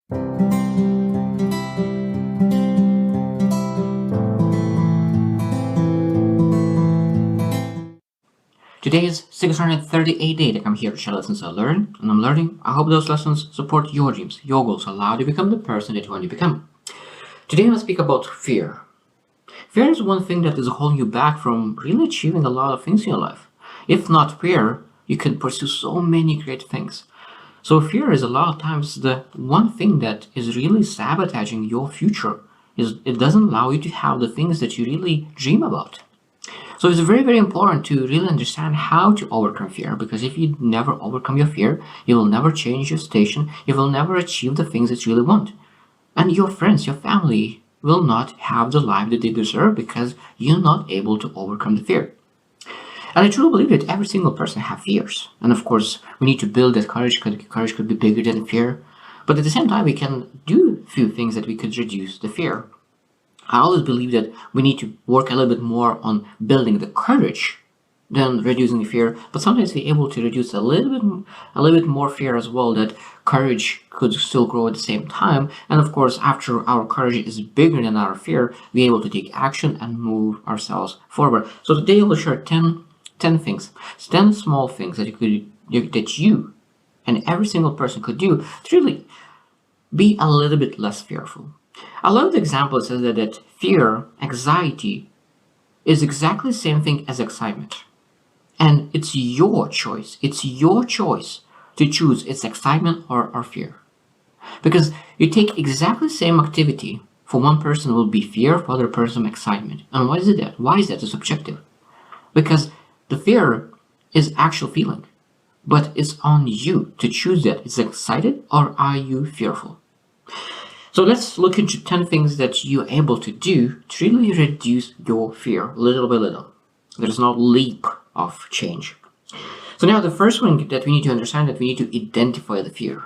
Today is 638 day that I'm here to share lessons I learned, and I'm learning. I hope those lessons support your dreams, your goals, allow you to become the person that you want to become. Today I'm going to speak about fear. Fear is one thing that is holding you back from really achieving a lot of things in your life. If not fear, you can pursue so many great things. So fear is a lot of times the one thing that is really sabotaging your future. It doesn't allow you to have the things that you really dream about. So it's very, very important to really understand how to overcome fear, because if you never overcome your fear, you will never change your station, you will never achieve the things that you really want. And your friends, your family will not have the life that they deserve because you're not able to overcome the fear. And I truly believe that every single person has fears. And of course, we need to build that courage, because courage could be bigger than fear. But at the same time, we can do a few things that we could reduce the fear. I always believe that we need to work a little bit more on building the courage than reducing the fear, but sometimes we're able to reduce a little bit more fear as well, that courage could still grow at the same time. And of course, after our courage is bigger than our fear, we're able to take action and move ourselves forward. So today I will share 10 things, 10 small things that you and every single person could do to really be a little bit less fearful. I love the example that says that fear, anxiety, is exactly the same thing as excitement. And it's your choice. It's your choice to choose its excitement or fear. Because you take exactly the same activity. For one person will be fear, for other person excitement. And why is it that? Why is that? It's subjective. Because the fear is actual feeling. But it's on you to choose that. Is it excited or are you fearful? So let's look into 10 things that you're able to do to really reduce your fear little by little. There's no leap of change. So now the first one that we need to understand, that we need to identify the fear.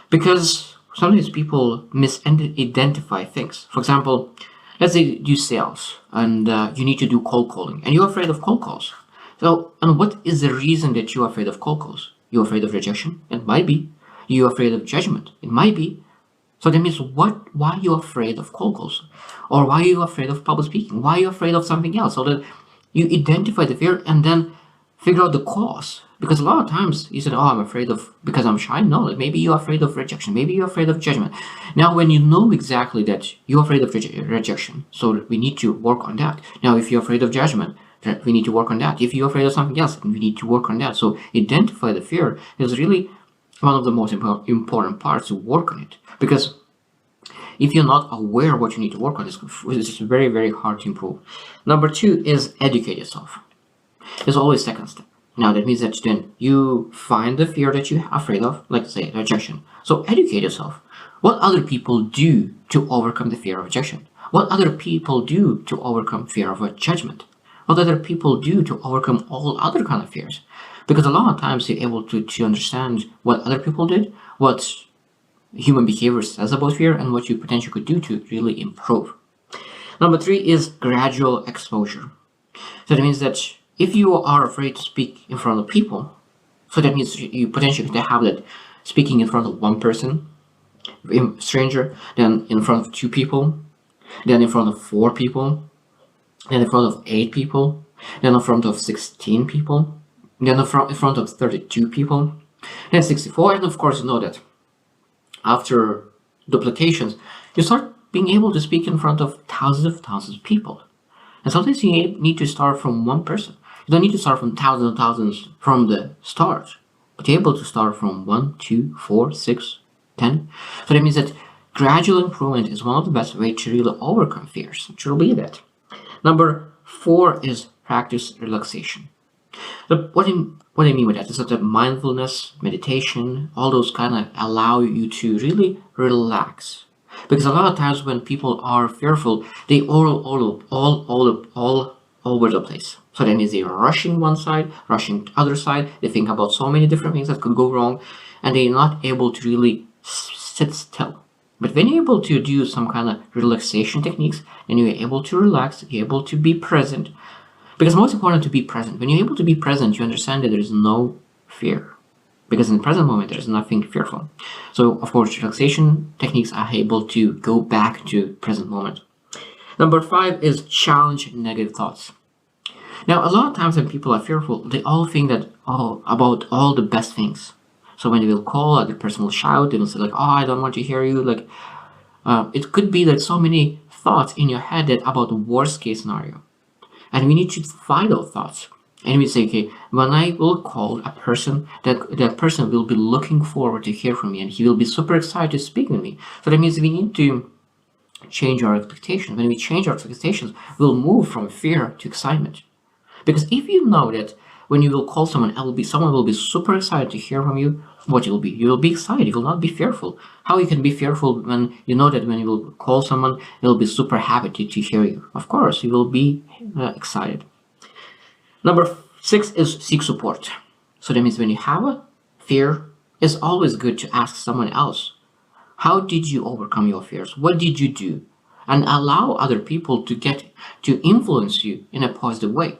Because sometimes people misidentify things. For example, let's say you do sales and you need to do cold calling and you're afraid of cold calls. So, and what is the reason that you're afraid of cold calls? You're afraid of rejection? It might be. You're afraid of judgment? It might be. So that means why are you afraid of cold calls? Or why are you afraid of public speaking? Why are you afraid of something else? So that you identify the fear and then figure out the cause. Because a lot of times you said, oh, I'm afraid of, because I'm shy. No, maybe you're afraid of rejection. Maybe you're afraid of judgment. Now, when you know exactly that you're afraid of rejection, so we need to work on that. Now, if you're afraid of judgment, we need to work on that. If you're afraid of something else, we need to work on that. So identify the fear is really one of the most important parts to work on it. Because if you're not aware of what you need to work on, it's very, very hard to improve. Number 2 is educate yourself. It's always second step. Now that means that then you find the fear that you're afraid of, like say rejection. So educate yourself. What other people do to overcome the fear of rejection? What other people do to overcome fear of judgment? What other people do to overcome all other kind of fears? Because a lot of times you're able to understand what other people did, what human behavior says about fear, and what you potentially could do to really improve. Number 3 is gradual exposure. So that means that if you are afraid to speak in front of people, so that means you potentially could have that speaking in front of one person, stranger, then in front of 2 people, then in front of 4 people, then in front of 8 people, then in front of 16 people, then in front of 32 people, then 64, and of course you know that after duplications, you start being able to speak in front of thousands of people. And sometimes you need to start from one person. You don't need to start from thousands and thousands from the start, but you're able to start from 1, 2, 4, 6, 10. So that means that gradual improvement is one of the best ways to really overcome fears. It should be that. Number 4 is practice relaxation. So what I mean with that is that mindfulness, meditation, all those kind of allow you to really relax. Because a lot of times when people are fearful, they all over the place. So that means they're rushing one side, rushing the other side. They think about so many different things that could go wrong, and they're not able to really sit still. But when you're able to do some kind of relaxation techniques, and you're able to relax, you're able to be present. Because most important to be present. When you're able to be present, you understand that there is no fear. because in the present moment there is nothing fearful. So of course relaxation techniques are able to go back to present moment. Number 5 is challenge negative thoughts. Now a lot of times when people are fearful, they all think that about all the best things. So when they will call, the person will shout, they will say like, oh, I don't want to hear you. Like it could be like so many thoughts in your head that about the worst case scenario. And we need to find those thoughts. And we say, okay, when I will call a person, that person will be looking forward to hear from me and he will be super excited to speak with me. So that means we need to change our expectations. When we change our expectations, we'll move from fear to excitement. Because if you know that when you will call someone, someone will be super excited to hear from you, what you will be? You will be excited, you will not be fearful. How you can be fearful when you know that when you will call someone, they will be super happy to hear you? Of course, you will be excited. Number 6 is seek support. So that means when you have a fear, it's always good to ask someone else. How did you overcome your fears? What did you do? And allow other people to influence you in a positive way.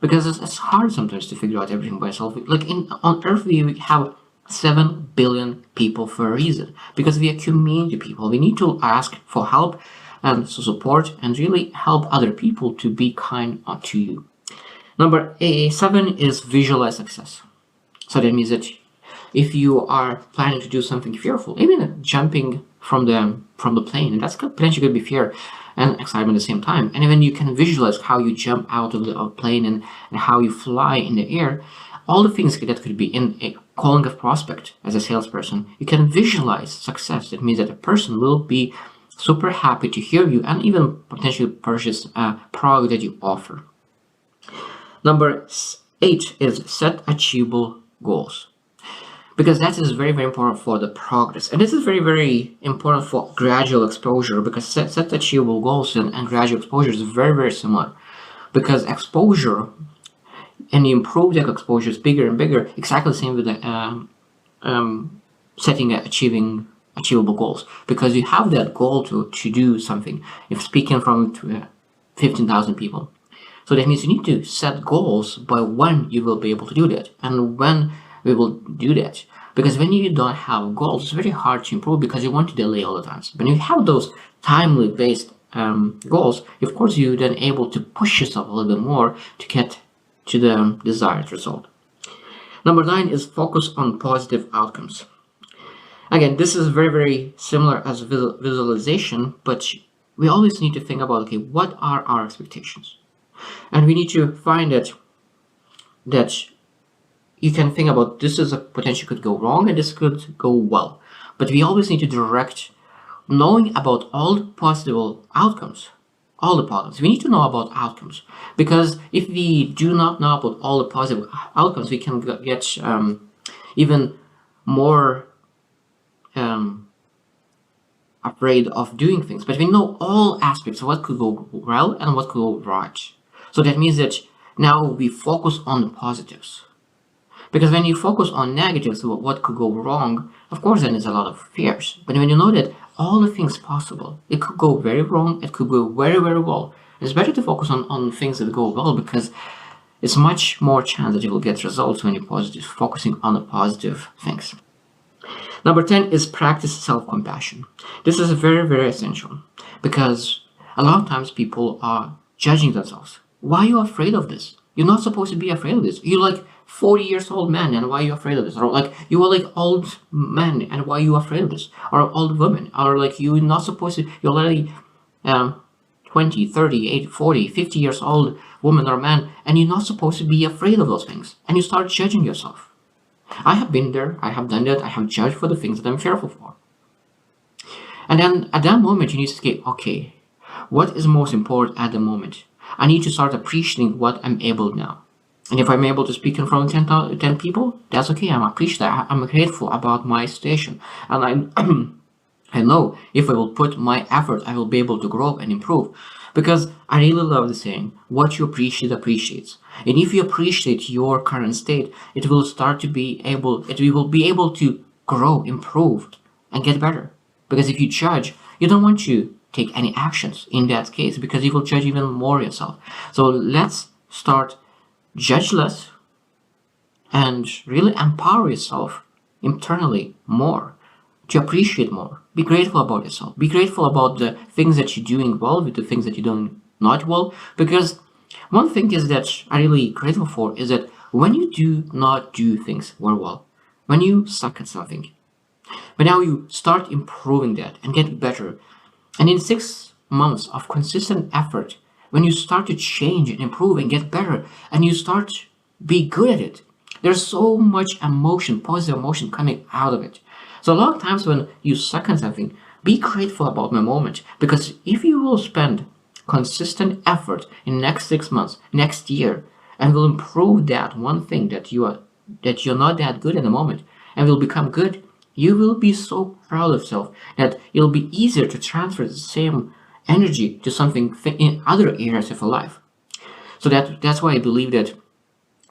Because it's hard sometimes to figure out everything by yourself. Like on Earth, we have 7 billion people for a reason. Because we are community people. We need to ask for help and support and really help other people to be kind to you. Number 7 is visualize success. So that means that if you are planning to do something fearful, even jumping from the plane, and that's potentially could be fear and excitement at the same time. And even you can visualize how you jump out of the plane and how you fly in the air, all the things that could be in a calling a prospect as a salesperson. You can visualize success. It means that a person will be super happy to hear you and even potentially purchase a product that you offer. Number 8 is set achievable goals. Because that is very, very important for the progress. And this is very, very important for gradual exposure, because set achievable goals and gradual exposure is very, very similar. Because exposure, and you improve that exposure is bigger and bigger, exactly the same with the setting achievable goals. Because you have that goal to do something. If speaking from 15,000 people. So that means you need to set goals by when you will be able to do that and when we will do that. Because when you don't have goals, it's very hard to improve because you want to delay all the time. When you have those timely based goals, of course you're then able to push yourself a little bit more to get to the desired result. Number 9 is focus on positive outcomes. Again, this is very, very similar as visualization, but we always need to think about, okay, what are our expectations? And we need to find that you can think about this is a potential could go wrong and this could go well. But we always need to direct knowing about all the possible outcomes, all the problems. We need to know about outcomes, because if we do not know about all the positive outcomes, we can get even more afraid of doing things. But we know all aspects of what could go well and what could go right. So that means that now we focus on the positives. Because when you focus on negatives, what could go wrong, of course then there's a lot of fears. But when you know that all the things possible, it could go very wrong, it could go very, very well. It's better to focus on things that go well, because it's much more chance that you will get results when you're focusing on the positive things. Number 10 is practice self-compassion. This is very, very essential, because a lot of times people are judging themselves. Why are you afraid of this? You're not supposed to be afraid of this. You're like 40 years old man, and why are you afraid of this? Or like you are like old man, and why are you afraid of this? Or old woman, or like you're not supposed to, you're already 20, 30, 80, 40, 50 years old woman or man, and you're not supposed to be afraid of those things. And you start judging yourself. I have been there, I have done that, I have judged for the things that I'm fearful for. And then at that moment you need to say, okay, what is most important at the moment? I need to start appreciating what I'm able now. And if I'm able to speak in front of 10 people, that's okay. I'm appreciative. I'm grateful about my situation. And I know if I will put my effort, I will be able to grow and improve. Because I really love the saying, what you appreciate appreciates. And if you appreciate your current state, it will be able to grow, improve, and get better. Because if you judge, you don't want to take any actions in that case, because you will judge even more yourself. So let's start judge less and really empower yourself internally more, to appreciate more. Be grateful about yourself. Be grateful about the things that you're doing well with the things that you're doing not well. Because one thing is that I'm really grateful for is that when you do not do things very well, when you suck at something, but now you start improving that and get better. And in 6 months of consistent effort, when you start to change and improve and get better, and you start to be good at it, there's so much emotion, positive emotion coming out of it. So a lot of times when you suck at something, be grateful about the moment, because if you will spend consistent effort in next 6 months, next year, and will improve that one thing that you're not that good at the moment, and will become good, you will be so proud of yourself that it'll be easier to transfer the same energy to something in other areas of your life. So that's why I believe that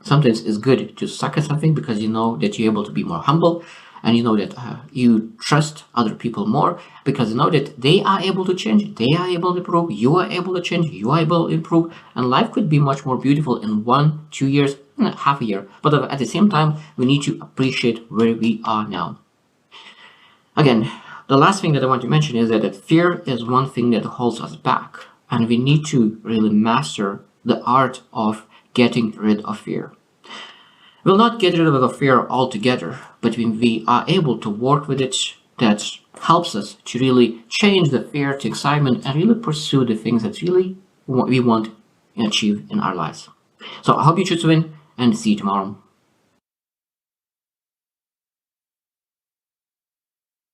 sometimes it's good to suck at something, because you know that you're able to be more humble, and you know that you trust other people more, because you know that they are able to change, they are able to improve, you are able to change, you are able to improve, and life could be much more beautiful in 1-2 years, half a year. But at the same time, we need to appreciate where we are now. Again, the last thing that I want to mention is that fear is one thing that holds us back, and we need to really master the art of getting rid of fear. We'll not get rid of the fear altogether, but when we are able to work with it, that helps us to really change the fear to excitement and really pursue the things that really we want to achieve in our lives. So I hope you choose to win, and see you tomorrow.